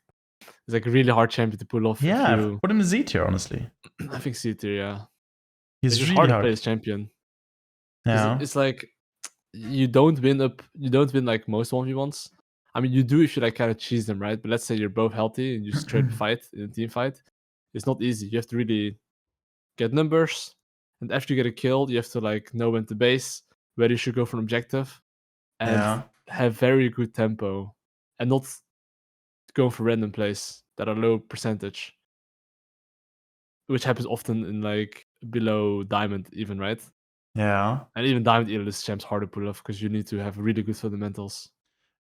a really hard champion to pull off. Yeah, put him in Z tier, honestly. I think C tier, yeah. He's it's really hard hard to play as champion. Yeah. It's like you don't win like most 1v1s. I mean, you do if you like kind of cheese them, right? But let's say you're both healthy and you straight fight in a team fight. It's not easy. You have to really get numbers, and after you get a kill, you have to like know when to base, where you should go for an objective, and have very good tempo, and not go for random plays that are low percentage, which happens often in like below diamond even, right? Yeah. And even diamond Elise champs hard to pull off because you need to have really good fundamentals.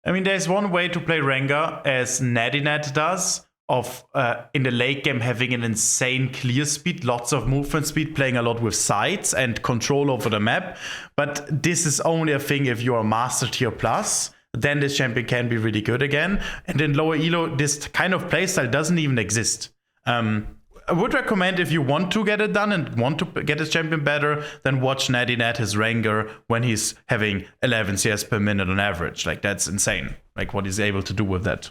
I mean, there's one way to play Rengar, as Nadinet does, of in the late game having an insane clear speed, lots of movement speed, playing a lot with sides and control over the map. But this is only a thing if you are Master Tier Plus. Then this champion can be really good again. And in lower elo, this kind of playstyle doesn't even exist. I would recommend, if you want to get it done and want to get his champion better, then watch Nadinet, his Rengar, when he's having 11 CS per minute on average. Like, that's insane, like what he's able to do with that.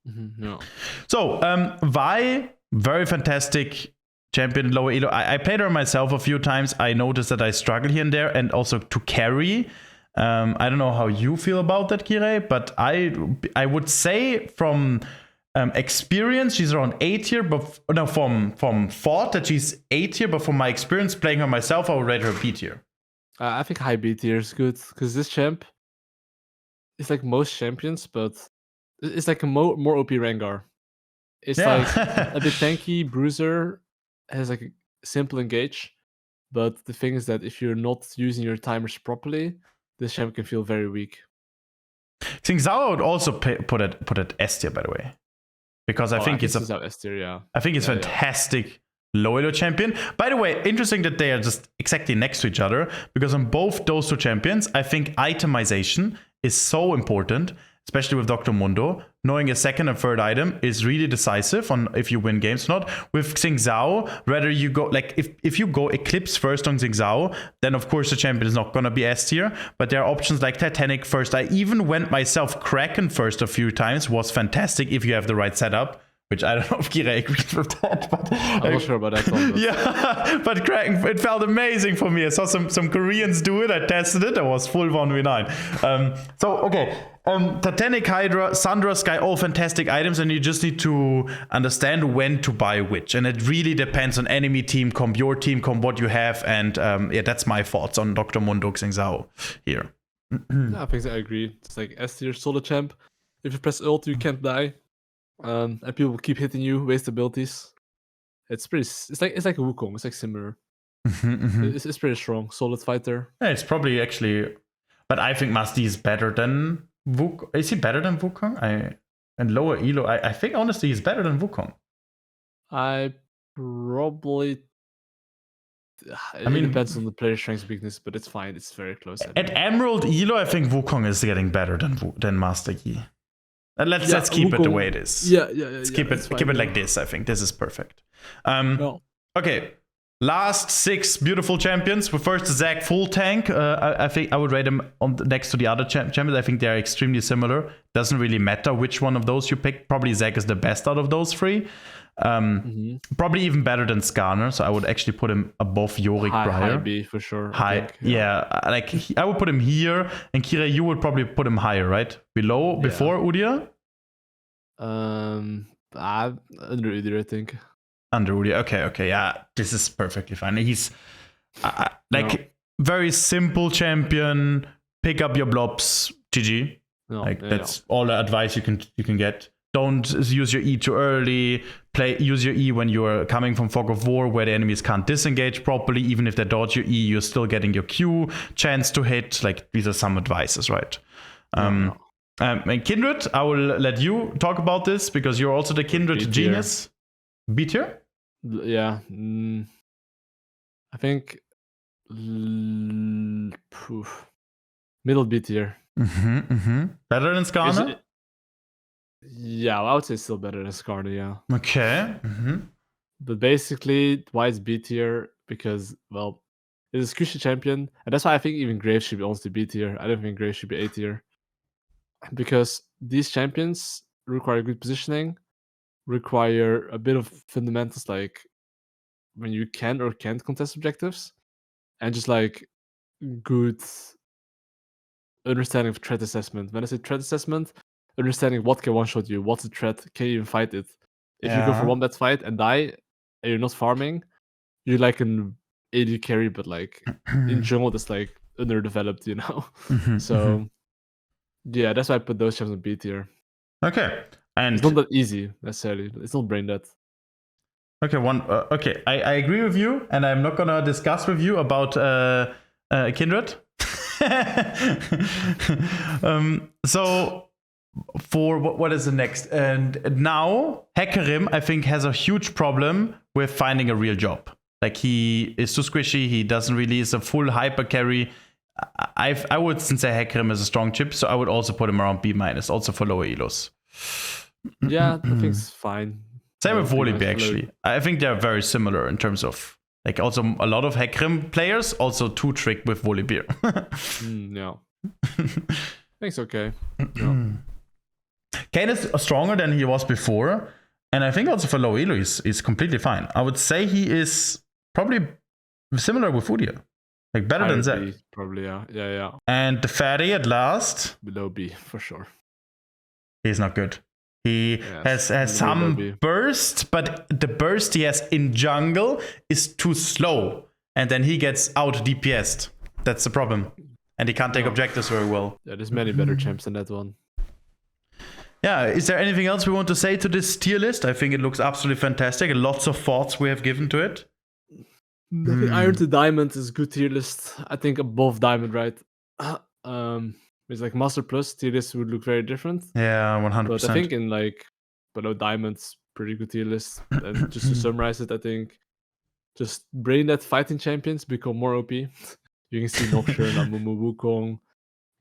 No. So, Vi, very fantastic champion in lower elo. I played her myself a few times. I noticed that I struggle here and there, and also to carry. I don't know how you feel about that, Kirei, but I would say from experience, she's around A tier, but no, from thought that she's A tier, but from my experience playing her myself, I would rate her B tier. I think high B tier is good because this champ is like most champions, but it's like a more OP Rengar. It's like a bit tanky. Bruiser has like a simple engage, but the thing is that if you're not using your timers properly, this champ can feel very weak. Xin Zhao would also put it S tier, by the way, because I think it's S tier, yeah. I think it's fantastic low elo champion. By the way, interesting that they are just exactly next to each other, because on both those two champions, I think itemization is so important, especially with Dr. Mundo. Knowing a second and third item is really decisive on if you win games or not. With Xin Zhao, whether you go, like, if you go Eclipse first on Xin Zhao, then of course the champion is not going to be S tier, but there are options like Titanic first. I even went myself Kraken first a few times, was fantastic if you have the right setup. Which I don't know if Kira agrees with that, but I'm not sure about that one. Yeah, but Kraken, it felt amazing for me. I saw some Koreans do it. I tested it. I was full 1v9. So okay, Titanic, Hydra, Sandra, Sky, all fantastic items, and you just need to understand when to buy which. And it really depends on enemy team comp, your team comp, what you have, and yeah, that's my thoughts on Dr. Mundo Xin Zhao here. I think I agree. It's like S tier solo champ. If you press ult, you can't die. And people keep hitting you, waste abilities. It's like a Wukong. It's like similar. It's pretty strong, solid fighter. Yeah, it's probably actually, but I think Masti is better than Wukong. Is he better than Wukong? And lower elo, I think honestly he's better than Wukong. I mean, it depends on the player's strength weakness, but it's fine. It's very close. At Emerald elo, I think Wukong is getting better than Master Yi. Let's keep Wukong, it the way it is. Let's keep it like this. I think this is perfect. Okay, last 6 beautiful champions. First, Zac full tank. I think I would rate him next to the other champions. I think they are extremely similar. Doesn't really matter which one of those you pick. Probably Zac is the best out of those 3. Probably even better than Skarner. So I would actually put him above Yorick, Briar. High B for sure. High, like I would put him here, and Kira, you would probably put him higher, right? Before Udyr? Under Udyr, I think. Under Udyr, okay, yeah, this is perfectly fine. He's very simple champion, pick up your blobs, GG. No, Like that's all the advice you can get. Don't use your E too early. Use your E when you're coming from Fog of War, where the enemies can't disengage properly. Even if they dodge your E, you're still getting your Q chance to hit. Like these are some advices, right? And Kindred, I will let you talk about this because you're also the Kindred genius. B tier? Yeah. I think middle B tier. Better than Skarner? Yeah, I would say still better than Skarner, yeah. Okay. But basically, why it's B tier? Because, well, it's a squishy champion. And that's why I think even Graves should be honestly B tier. I don't think Graves should be A tier. Because these champions require good positioning, require a bit of fundamentals like when you can or can't contest objectives, and just like good understanding of threat assessment. When I say threat assessment, understanding what can one-shot you, what's the threat, can you even fight it? If you go for one bad fight and die, and you're not farming, you're like an AD carry, but like in jungle that's like underdeveloped, you know? So yeah, that's why I put those champs on B tier. Okay. And it's not that easy necessarily. It's not brain dead. Okay, okay, I agree with you, and I'm not gonna discuss with you about Kindred. So for what is the next? And now Hecarim, I think, has a huge problem with finding a real job. Like he is too squishy. He doesn't release a full hyper carry. I would say Hecarim is a strong chip, so I would also put him around B-, also for lower elos. Yeah, I think it's fine. Same with Volibear, actually. I think they're very similar in terms of, like, also a lot of Hecarim players also 2-trick with Volibear. Yeah. I think it's okay. Yeah. Kayn is stronger than he was before, and I think also for low elo is completely fine. I would say he is probably similar with Udyr. Like better than Zed. Probably, yeah. Yeah. And the fatty at last. Below B, for sure. He's not good. He has some burst, but the burst he has in jungle is too slow. And then he gets out DPS'd. That's the problem. And he can't take objectives very well. Yeah, there's many better champs than that one. Yeah, is there anything else we want to say to this tier list? I think it looks absolutely fantastic. And lots of thoughts we have given to it. I think Iron to Diamond is good tier list. I think above Diamond, right? It's like Master Plus tier list would look very different. Yeah, 100%. But I think in like below Diamond's pretty good tier list. And just to summarize it, I think just brain that fighting champions become more OP. You can see Nocturne, Amumu, Wukong,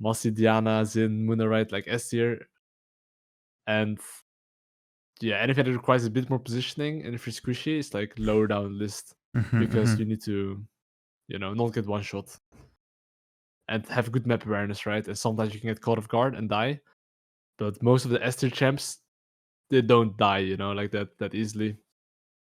Masi, Diana, Xin, Mundo, right? Like S tier. And yeah, anything that requires a bit more positioning and if you're squishy, it's like lower down list. Because you need to, not get one shot. And have good map awareness, right? And sometimes you can get caught off guard and die. But most of the S tier champs, they don't die, like that easily.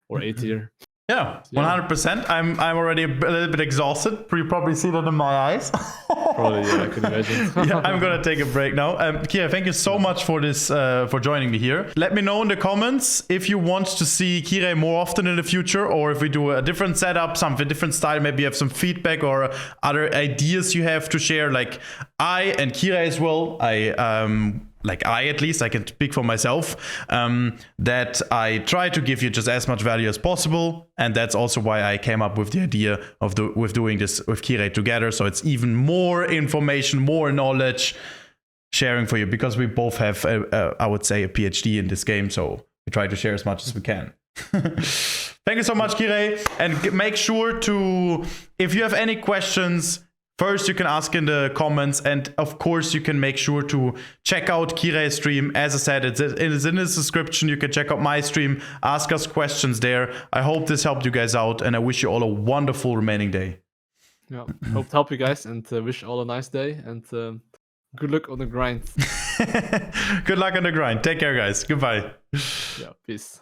Or A tier. Yeah, 100%. I'm already a little bit exhausted. You probably see that in my eyes. Probably, yeah, I can imagine. Yeah, I'm gonna take a break now. Kira, thank you so much for this, for joining me here. Let me know in the comments if you want to see Kira more often in the future, or if we do a different setup, something different style. Maybe you have some feedback or other ideas you have to share. Like I and Kira as well. I at least, I can speak for myself, that I try to give you just as much value as possible. And that's also why I came up with the idea of doing this with Kira together. So it's even more information, more knowledge sharing for you, because we both have, I would say, a PhD in this game. So we try to share as much as we can. Thank you so much, Kira. And make sure to, if you have any questions, first, you can ask in the comments, and of course, you can make sure to check out Kirai's stream. As I said, it's in the description. You can check out my stream, ask us questions there. I hope this helped you guys out, and I wish you all a wonderful remaining day. Yeah, hope to help you guys, and wish you all a nice day, and good luck on the grind. Good luck on the grind. Take care, guys. Goodbye. Yeah, peace.